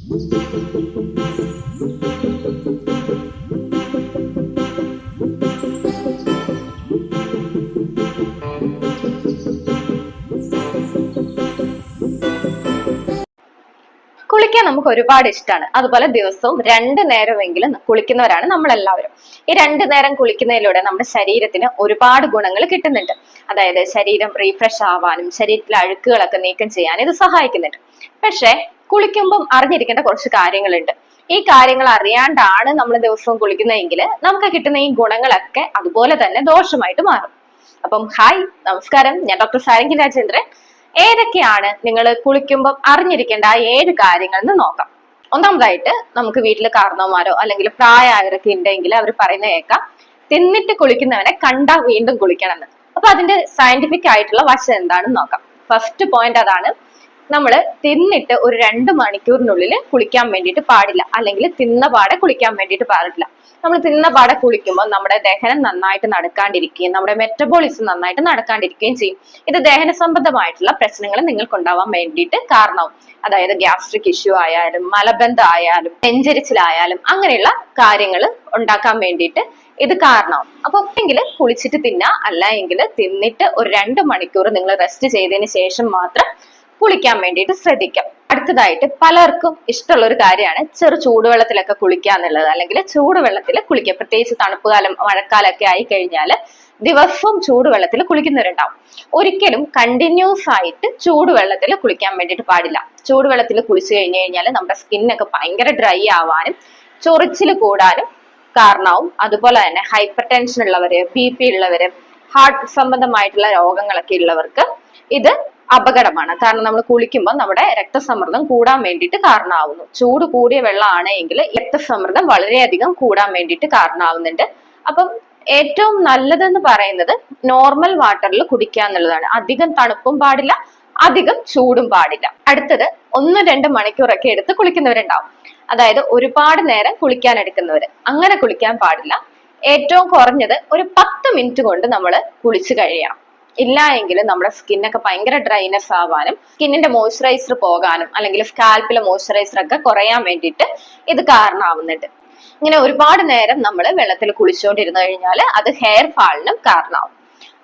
കുളിക്കാൻ നമുക്ക് ഒരുപാട് ഇഷ്ടമാണ്. അതുപോലെ ദിവസവും 2 നേരമെങ്കിലും കുളിക്കുന്നവരാണ് നമ്മളെല്ലാവരും. ഈ 2 നേരം കുളിക്കുന്നതിലൂടെ നമ്മുടെ ശരീരത്തിന് ഒരുപാട് ഗുണങ്ങൾ കിട്ടുന്നുണ്ട്. അതായത് ശരീരം റീഫ്രഷ് ആവാനും ശരീരത്തിലെ അഴുക്കുകളൊക്കെ നീക്കം ചെയ്യാനും ഇത് സഹായിക്കുന്നുണ്ട്. പക്ഷെ കുളിക്കുമ്പം അറിഞ്ഞിരിക്കേണ്ട കുറച്ച് കാര്യങ്ങളുണ്ട്. ഈ കാര്യങ്ങൾ അറിയാണ്ടാണ് നമ്മൾ ദിവസവും കുളിക്കുന്നതെങ്കിൽ നമുക്ക് കിട്ടുന്ന ഈ ഗുണങ്ങളൊക്കെ അതുപോലെ തന്നെ ദോഷമായിട്ട് മാറും. അപ്പം ഹായ്, നമസ്കാരം, ഞാൻ ഡോക്ടർ സാരംഗി രാജേന്ദ്രൻ. ഏതൊക്കെയാണ് നിങ്ങൾ കുളിക്കുമ്പോൾ അറിഞ്ഞിരിക്കേണ്ട ആ 7 കാര്യങ്ങൾ എന്ന് നോക്കാം. ഒന്നാമതായിട്ട്, നമുക്ക് വീട്ടിൽ കാരണവന്മാരോ അല്ലെങ്കിൽ പ്രായമായവരൊക്കെ ഉണ്ടെങ്കിൽ അവർ പറയുന്ന കേൾക്കാം, തിന്നിട്ട് കുളിക്കുന്നവനെ കണ്ടാ വീണ്ടും കുളിക്കണം എന്ന്. അപ്പൊ അതിന്റെ സയന്റിഫിക് ആയിട്ടുള്ള വശം എന്താണെന്ന് നോക്കാം. ഫസ്റ്റ് പോയിന്റ് അതാണ്, നമ്മൾ തിന്നിട്ട് ഒരു 2 മണിക്കൂറിനുള്ളിൽ കുളിക്കാൻ വേണ്ടിയിട്ട് പാടില്ല, അല്ലെങ്കിൽ തിന്ന പാടെ കുളിക്കാൻ വേണ്ടിയിട്ട് പാടില്ല. നമ്മൾ തിന്ന പാടെ കുളിക്കുമ്പോൾ നമ്മുടെ ദഹനം നന്നായിട്ട് നടക്കാണ്ടിരിക്കുകയും നമ്മുടെ മെറ്റബോളിസം നന്നായിട്ട് നടക്കാണ്ടിരിക്കുകയും ചെയ്യും. ഇത് ദഹന സംബന്ധമായിട്ടുള്ള പ്രശ്നങ്ങൾ നിങ്ങൾക്ക് ഉണ്ടാവാൻ വേണ്ടിയിട്ട് കാരണമാവും. അതായത് ഗ്യാസ്ട്രിക് ഇഷ്യൂ ആയാലും മലബന്ധം ആയാലും നെഞ്ചരിച്ചിലായാലും അങ്ങനെയുള്ള കാര്യങ്ങൾ ഉണ്ടാക്കാൻ വേണ്ടിയിട്ട് ഇത് കാരണമാവും. അപ്പൊ എങ്കിൽ കുളിച്ചിട്ട് തിന്നാ, അല്ല എങ്കിൽ തിന്നിട്ട് ഒരു 2 മണിക്കൂർ നിങ്ങൾ റെസ്റ്റ് ചെയ്തതിന് ശേഷം മാത്രം കുളിക്കാൻ വേണ്ടിയിട്ട് ശ്രദ്ധിക്കാം. അടുത്തതായിട്ട്, പലർക്കും ഇഷ്ടമുള്ള ഒരു കാര്യമാണ് ചെറു ചൂടുവെള്ളത്തിലൊക്കെ കുളിക്കുക എന്നുള്ളത്, അല്ലെങ്കിൽ ചൂടുവെള്ളത്തിൽ കുളിക്കുക. പ്രത്യേകിച്ച് തണുപ്പ് കാലം, മഴക്കാലമൊക്കെ ആയി കഴിഞ്ഞാൽ ദിവസവും ചൂടുവെള്ളത്തിൽ കുളിക്കുന്നവരുണ്ടാവും. ഒരിക്കലും കണ്ടിന്യൂസ് ആയിട്ട് ചൂടുവെള്ളത്തിൽ കുളിക്കാൻ വേണ്ടിയിട്ട് പാടില്ല. ചൂടുവെള്ളത്തിൽ കുളിച്ചു കഴിഞ്ഞു കഴിഞ്ഞാൽ നമ്മുടെ സ്കിന്നൊക്കെ ഭയങ്കര ഡ്രൈ ആവാനും ചൊറിച്ചിൽ കൂടാനും കാരണമാവും. അതുപോലെ തന്നെ ഹൈപ്പർ ടെൻഷൻ ഉള്ളവര്, BP ഉള്ളവര്, ഹാർട്ട് സംബന്ധമായിട്ടുള്ള രോഗങ്ങളൊക്കെ ഉള്ളവർക്ക് ഇത് അപകടമാണ്. കാരണം നമ്മൾ കുളിക്കുമ്പോൾ നമ്മുടെ രക്തസമ്മർദ്ദം കൂടാൻ വേണ്ടിയിട്ട് കാരണമാവുന്നു. ചൂട് കൂടിയ വെള്ളമാണെങ്കിൽ രക്തസമ്മർദ്ദം വളരെയധികം കൂടാൻ വേണ്ടിയിട്ട് കാരണമാവുന്നുണ്ട്. അപ്പം ഏറ്റവും നല്ലതെന്ന് പറയുന്നത് നോർമൽ വാട്ടറിൽ കുടിക്കുക എന്നുള്ളതാണ്. അധികം തണുപ്പും പാടില്ല, അധികം ചൂടും പാടില്ല. അടുത്തത്, 1-2 മണിക്കൂറൊക്കെ എടുത്ത് കുളിക്കുന്നവരുണ്ടാവും. അതായത് ഒരുപാട് നേരം കുളിക്കാൻ എടുക്കുന്നവര്, അങ്ങനെ കുളിക്കാൻ പാടില്ല. ഏറ്റവും കുറഞ്ഞത് ഒരു 10 മിനിറ്റ് കൊണ്ട് നമ്മൾ കുളിച്ചു കഴിയണം. ഇല്ല എങ്കിൽ നമ്മുടെ സ്കിന്നൊക്കെ ഭയങ്കര ഡ്രൈനെസ് ആവാനും സ്കിന്നിന്റെ മോയ്സ്ചറൈസർ പോകാനും അല്ലെങ്കിൽ സ്കാൽപ്പിലെ മോയ്സ്ചറൈസർ ഒക്കെ കുറയാൻ വേണ്ടിയിട്ട് ഇത് കാരണമാവുന്നുണ്ട്. ഇങ്ങനെ ഒരുപാട് നേരം നമ്മൾ വെള്ളത്തിൽ കുളിച്ചുകൊണ്ടിരുന്നു കഴിഞ്ഞാൽ അത് ഹെയർ ഫാളിനും കാരണമാവും.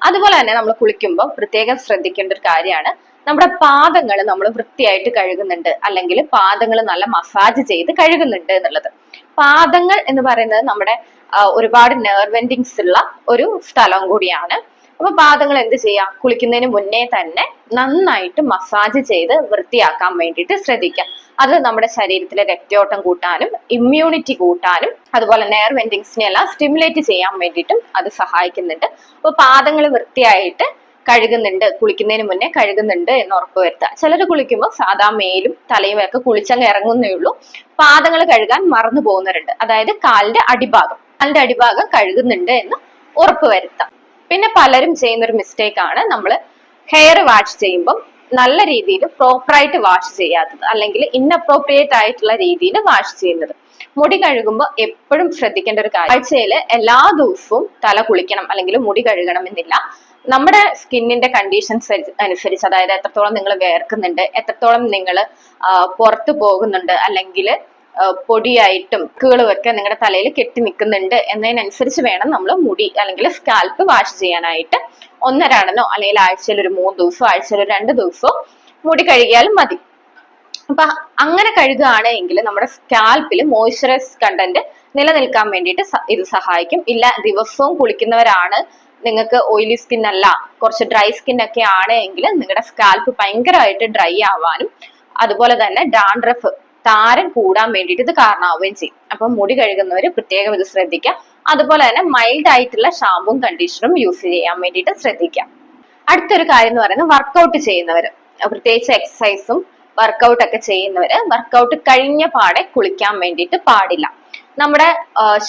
അതുപോലെ തന്നെ നമ്മൾ കുളിക്കുമ്പോൾ പ്രത്യേകം ശ്രദ്ധിക്കേണ്ട ഒരു കാര്യമാണ്, നമ്മുടെ പാദങ്ങൾ നമ്മൾ വൃത്തിയായിട്ട് കഴുകുന്നുണ്ട്, അല്ലെങ്കിൽ പാദങ്ങൾ നല്ല മസാജ് ചെയ്ത് കഴുകുന്നുണ്ട് എന്നുള്ളത്. പാദങ്ങൾ എന്ന് പറയുന്നത് നമ്മുടെ ഒരുപാട് നെർവ് എൻഡിങ്സ് ഉള്ള ഒരു സ്ഥലം കൂടിയാണ്. അപ്പൊ പാദങ്ങൾ എന്ത് ചെയ്യാം, കുളിക്കുന്നതിന് മുന്നേ തന്നെ നന്നായിട്ട് മസാജ് ചെയ്ത് വൃത്തിയാക്കാൻ വേണ്ടിയിട്ട് ശ്രദ്ധിക്കാം. അത് നമ്മുടെ ശരീരത്തിലെ രക്തയോട്ടം കൂട്ടാനും ഇമ്മ്യൂണിറ്റി കൂട്ടാനും അതുപോലെ നെർവ് എൻഡിങ്സിനെ എല്ലാം സ്റ്റിമുലേറ്റ് ചെയ്യാൻ വേണ്ടിയിട്ടും അത് സഹായിക്കുന്നുണ്ട്. അപ്പൊ പാദങ്ങൾ വൃത്തിയായിട്ട് കഴുകുന്നുണ്ട്, കുളിക്കുന്നതിന് മുന്നേ കഴുകുന്നുണ്ട് എന്ന് ഉറപ്പുവരുത്തുക. ചിലർ കുളിക്കുമ്പോൾ സാധാ മേലും തലയും ഒക്കെ കുളിച്ചങ്ങ് ഇറങ്ങുന്നേ ഉള്ളൂ, പാദങ്ങൾ കഴുകാൻ മറന്നു പോകുന്നവരുണ്ട്. അതായത് കാലിന്റെ അടിഭാഗം കഴുകുന്നുണ്ട് എന്ന് ഉറപ്പുവരുത്താം. പിന്നെ പലരും ചെയ്യുന്ന ഒരു മിസ്റ്റേക്ക് ആണ്, നമ്മൾ ഹെയർ വാഷ് ചെയ്യുമ്പോൾ നല്ല രീതിയിൽ പ്രോപ്പറായിട്ട് വാഷ് ചെയ്യാത്തത്, അല്ലെങ്കിൽ ഇൻഅപ്രോപ്രിയേറ്റ് ആയിട്ടുള്ള രീതിയിൽ വാഷ് ചെയ്യുന്നത്. മുടി കഴുകുമ്പോൾ എപ്പോഴും ശ്രദ്ധിക്കേണ്ട ഒരു കാര്യം, ആഴ്ചയിൽ എല്ലാ ദിവസവും തല കുളിക്കണം അല്ലെങ്കിൽ മുടി കഴുകണം എന്നില്ല. നമ്മുടെ സ്കിന്നിന്റെ കണ്ടീഷൻസ് അനുസരിച്ച്, അതായത് എത്രത്തോളം നിങ്ങൾ വേർക്കുന്നുണ്ട്, എത്രത്തോളം നിങ്ങൾ പുറത്തു പോകുന്നുണ്ട്, അല്ലെങ്കിൽ പൊടിയായിട്ടും ഒക്കെ നിങ്ങളുടെ തലയിൽ കെട്ടി നിൽക്കുന്നുണ്ട് എന്നതിനനുസരിച്ച് വേണം നമ്മൾ മുടി അല്ലെങ്കിൽ സ്കാൽപ്പ് വാഷ് ചെയ്യാനായിട്ട്. 1-2 അല്ലെങ്കിൽ ആഴ്ചയിൽ ഒരു 3 ദിവസമോ ആഴ്ചയിൽ ഒരു 2 ദിവസമോ മുടി കഴുകിയാലും മതി. അപ്പൊ അങ്ങനെ കഴുകുകയാണെങ്കിൽ നമ്മുടെ സ്കാൽപ്പിൽ മോയ്സ്ചറൈസ് കണ്ടന്റ് നിലനിൽക്കാൻ വേണ്ടിയിട്ട് ഇത് സഹായിക്കും. ഇല്ല, ദിവസവും കുളിക്കുന്നവരാണ്, നിങ്ങൾക്ക് ഓയിലി സ്കിൻ അല്ല, കുറച്ച് ഡ്രൈ സ്കിൻ ഒക്കെ ആണെങ്കിൽ നിങ്ങളുടെ സ്കാൽപ്പ് ഭയങ്കരമായിട്ട് ഡ്രൈ ആവാനും അതുപോലെ തന്നെ ഡാൻഡ്രഫ്, താരൻ കൂടാൻ വേണ്ടിയിട്ട് ഇത് കാരണമാവുകയും ചെയ്യും. അപ്പൊ മുടി കഴുകുന്നവര് പ്രത്യേകം ഇത് ശ്രദ്ധിക്കാം. അതുപോലെ തന്നെ മൈൽഡ് ആയിട്ടുള്ള ഷാമ്പും കണ്ടീഷണറും യൂസ് ചെയ്യാൻ വേണ്ടിയിട്ട് ശ്രദ്ധിക്കാം. അടുത്തൊരു കാര്യം എന്ന് പറയുന്നത്, വർക്കൗട്ട് ചെയ്യുന്നവര്, പ്രത്യേകിച്ച് എക്സസൈസും വർക്കൗട്ട് ഒക്കെ ചെയ്യുന്നവര് വർക്കൗട്ട് കഴിഞ്ഞ പാടെ കുളിക്കാൻ വേണ്ടിയിട്ട് പാടില്ല. നമ്മുടെ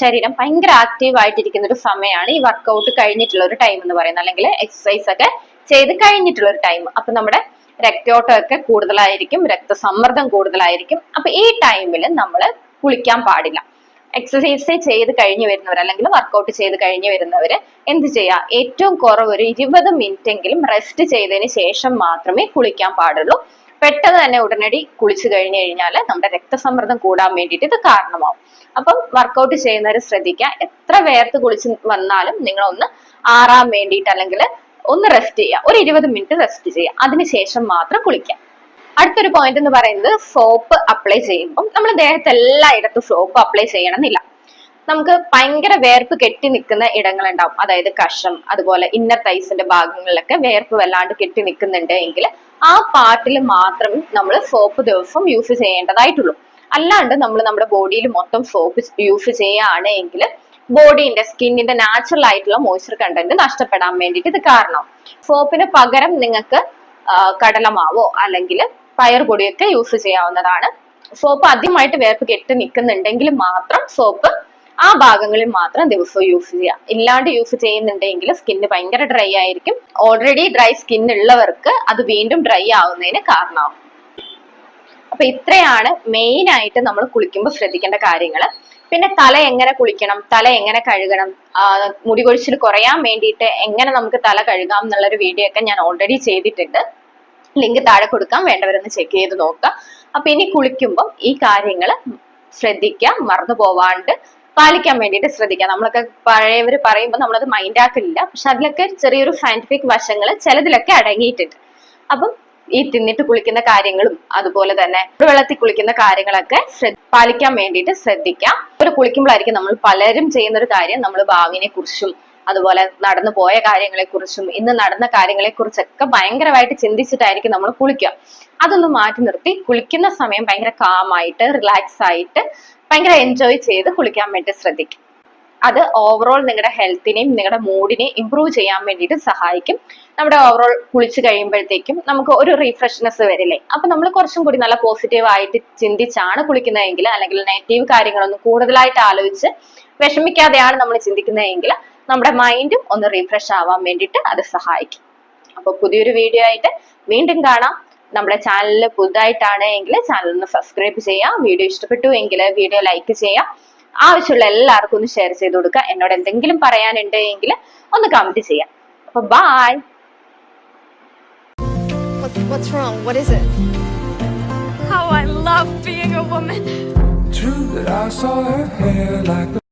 ശരീരം ഭയങ്കര ആക്റ്റീവ് ആയിട്ടിരിക്കുന്ന ഒരു സമയമാണ് ഈ വർക്കൗട്ട് കഴിഞ്ഞിട്ടുള്ള ഒരു ടൈം എന്ന് പറയുന്നത്, അല്ലെങ്കിൽ എക്സസൈസ് ഒക്കെ ചെയ്ത് കഴിഞ്ഞിട്ടുള്ള ഒരു ടൈം. അപ്പൊ നമ്മുടെ രക്തയോട്ടമൊക്കെ കൂടുതലായിരിക്കും, രക്തസമ്മർദ്ദം കൂടുതലായിരിക്കും. അപ്പൊ ഈ ടൈമിൽ നമ്മൾ കുളിക്കാൻ പാടില്ല. എക്സസൈസ് ചെയ്ത് കഴിഞ്ഞു വരുന്നവർ അല്ലെങ്കിൽ വർക്കൗട്ട് ചെയ്ത് കഴിഞ്ഞു വരുന്നവര് എന്ത് ചെയ്യുക, ഏറ്റവും കുറവ് ഒരു 20 മിനിറ്റ് എങ്കിലും റെസ്റ്റ് ചെയ്തതിന് ശേഷം മാത്രമേ കുളിക്കാൻ പാടുള്ളൂ. പെട്ടെന്ന് തന്നെ ഉടനടി കുളിച്ചു കഴിഞ്ഞു കഴിഞ്ഞാൽ നമ്മുടെ രക്തസമ്മർദ്ദം കൂടാൻ വേണ്ടിയിട്ട് ഇത് കാരണമാവും. അപ്പം വർക്കൗട്ട് ചെയ്യുന്നവർ ശ്രദ്ധിക്കുക, എത്ര വേർത്ത് കുളിച്ച് വന്നാലും നിങ്ങൾ ഒന്ന് ആറാൻ വേണ്ടിയിട്ട് അല്ലെങ്കിൽ ഒന്ന് റെസ്റ്റ് ചെയ്യുക, ഒരു 20 മിനിറ്റ് റെസ്റ്റ് ചെയ്യുക, അതിനുശേഷം മാത്രം കുളിക്കാം. അടുത്തൊരു പോയിന്റ് എന്ന് പറയുന്നത് സോപ്പ് അപ്ലൈ ചെയ്യുമ്പോൾ നമ്മൾ ദേഹത്ത് എല്ലായിടത്തും സോപ്പ് അപ്ലൈ ചെയ്യണമെന്നില്ല. നമുക്ക് ഭയങ്കര വേർപ്പ് കെട്ടി നിൽക്കുന്ന ഇടങ്ങൾ ഉണ്ടാവും, അതായത് കഷം, അതുപോലെ ഇന്നർ തൈസിന്റെ ഭാഗങ്ങളിലൊക്കെ വേർപ്പ് വല്ലാണ്ട് കെട്ടി നിൽക്കുന്നുണ്ട് എങ്കിൽ ആ പാർട്ടിൽ മാത്രമേ നമ്മൾ സോപ്പ് ദിവസം യൂസ് ചെയ്യേണ്ടതായിട്ടുള്ളൂ. അല്ലാണ്ട് നമ്മൾ നമ്മുടെ ബോഡിയിൽ മൊത്തം സോപ്പ് യൂസ് ചെയ്യുകയാണ് എങ്കിൽ ബോഡിന്റെ സ്കിന്നിന്റെ നാച്ചുറൽ ആയിട്ടുള്ള മോയ്സ്ചർ കണ്ടന്റ് നഷ്ടപ്പെടാൻ വേണ്ടിയിട്ട് ഇത് കാരണം. സോപ്പിന് പകരം നിങ്ങൾക്ക് കടലമാവോ അല്ലെങ്കിൽ പയർപൊടിയൊക്കെ യൂസ് ചെയ്യാവുന്നതാണ്. സോപ്പ് ആദ്യമായിട്ട് വേർപ്പ് കെട്ടി നിൽക്കുന്നുണ്ടെങ്കിൽ മാത്രം സോപ്പ് ആ ഭാഗങ്ങളിൽ മാത്രം ദിവസവും യൂസ് ചെയ്യാം. ഇല്ലാണ്ട് യൂസ് ചെയ്യുന്നുണ്ടെങ്കിൽ സ്കിന്ന് ഭയങ്കര ഡ്രൈ ആയിരിക്കും. ഓൾറെഡി ഡ്രൈ സ്കിൻ ഉള്ളവർക്ക് അത് വീണ്ടും ഡ്രൈ ആവുന്നതിന് കാരണമാവും. അപ്പൊ ഇത്രയാണ് മെയിൻ ആയിട്ട് നമ്മൾ കുളിക്കുമ്പോൾ ശ്രദ്ധിക്കേണ്ട കാര്യങ്ങൾ. പിന്നെ തല എങ്ങനെ കുളിക്കണം, തല എങ്ങനെ കഴുകണം, മുടി കൊഴിച്ചിൽ കുറയാൻ വേണ്ടിയിട്ട് എങ്ങനെ നമുക്ക് തല കഴുകാം എന്നുള്ളൊരു വീഡിയോ ഒക്കെ ഞാൻ ഓൾറെഡി ചെയ്തിട്ടുണ്ട്. ലിങ്ക് താഴെ കൊടുക്കാം, വേണ്ടവരൊന്ന് ചെക്ക് ചെയ്ത് നോക്കുക. അപ്പൊ ഇനി കുളിക്കുമ്പോൾ ഈ കാര്യങ്ങൾ ശ്രദ്ധിക്കാം, മറന്നു പോവാണ്ട് പാലിക്കാൻ വേണ്ടിയിട്ട് ശ്രദ്ധിക്കാം. നമ്മളൊക്കെ പഴയവർ പറയുമ്പോൾ നമ്മളത് മൈൻഡ് ആക്കില്ല, പക്ഷെ അതിലൊക്കെ ചെറിയൊരു സയന്റിഫിക് വശങ്ങൾ ചിലതിലൊക്കെ അടങ്ങിയിട്ടുണ്ട്. അപ്പം ഈ തിന്നിട്ട് കുളിക്കുന്ന കാര്യങ്ങളും അതുപോലെ തന്നെ വെള്ളത്തിൽ കുളിക്കുന്ന കാര്യങ്ങളൊക്കെ പാലിക്കാൻ വേണ്ടിയിട്ട് ശ്രദ്ധിക്കാം. ഒരു കുളിക്കുമ്പോഴായിരിക്കും നമ്മൾ പലരും ചെയ്യുന്ന ഒരു കാര്യം, നമ്മൾ ഭാവിനെ കുറിച്ചും അതുപോലെ നടന്നു പോയ കാര്യങ്ങളെ കുറിച്ചും ഇന്ന് നടന്ന കാര്യങ്ങളെ കുറിച്ചൊക്കെ ഭയങ്കരമായിട്ട് ചിന്തിച്ചിട്ടായിരിക്കും നമ്മൾ കുളിക്കുക. അതൊന്ന് മാറ്റി നിർത്തി കുളിക്കുന്ന സമയം ഭയങ്കര കാമായിട്ട് റിലാക്സ് ആയിട്ട് ഭയങ്കര എൻജോയ് ചെയ്ത് കുളിക്കാൻ വേണ്ടി ശ്രദ്ധിക്കും. അത് ഓവറോൾ നിങ്ങളുടെ ഹെൽത്തിനെയും നിങ്ങളുടെ മൂഡിനെയും ഇംപ്രൂവ് ചെയ്യാൻ വേണ്ടിയിട്ട് സഹായിക്കും. നമ്മുടെ ഓവറോൾ കുളിച്ച് കഴിയുമ്പോഴത്തേക്കും നമുക്ക് ഒരു റീഫ്രഷ്നെസ് വരില്ലേ, അപ്പൊ നമ്മൾ കുറച്ചും കൂടി നല്ല പോസിറ്റീവ് ആയിട്ട് ചിന്തിച്ചാണ് കുളിക്കുന്നതെങ്കിൽ, അല്ലെങ്കിൽ നെഗറ്റീവ് കാര്യങ്ങളൊന്നും കൂടുതലായിട്ട് ആലോചിച്ച് വിഷമിക്കാതെയാണ് നമ്മൾ ചിന്തിക്കുന്നതെങ്കിൽ നമ്മുടെ മൈൻഡും ഒന്ന് റീഫ്രഷ് ആവാൻ വേണ്ടിയിട്ട് അത് സഹായിക്കും. അപ്പൊ പുതിയൊരു വീഡിയോ ആയിട്ട് വീണ്ടും കാണാം. നമ്മുടെ ചാനലിൽ പുതുതായിട്ടാണ് എങ്കിൽ ചാനൽ ഒന്ന് സബ്സ്ക്രൈബ് ചെയ്യാം. വീഡിയോ ഇഷ്ടപ്പെട്ടു എങ്കിൽ വീഡിയോ ലൈക്ക് ചെയ്യാം. ആവശ്യമുള്ള എല്ലാവർക്കും ഒന്ന് ഷെയർ ചെയ്ത് കൊടുക്കുക. എന്നോട് എന്തെങ്കിലും പറയാനുണ്ട് എങ്കിൽ ഒന്ന് കമന്റ് ചെയ്യാം. അപ്പൊ by. What's wrong? What is it? How I love being a woman. True that I saw her hair like the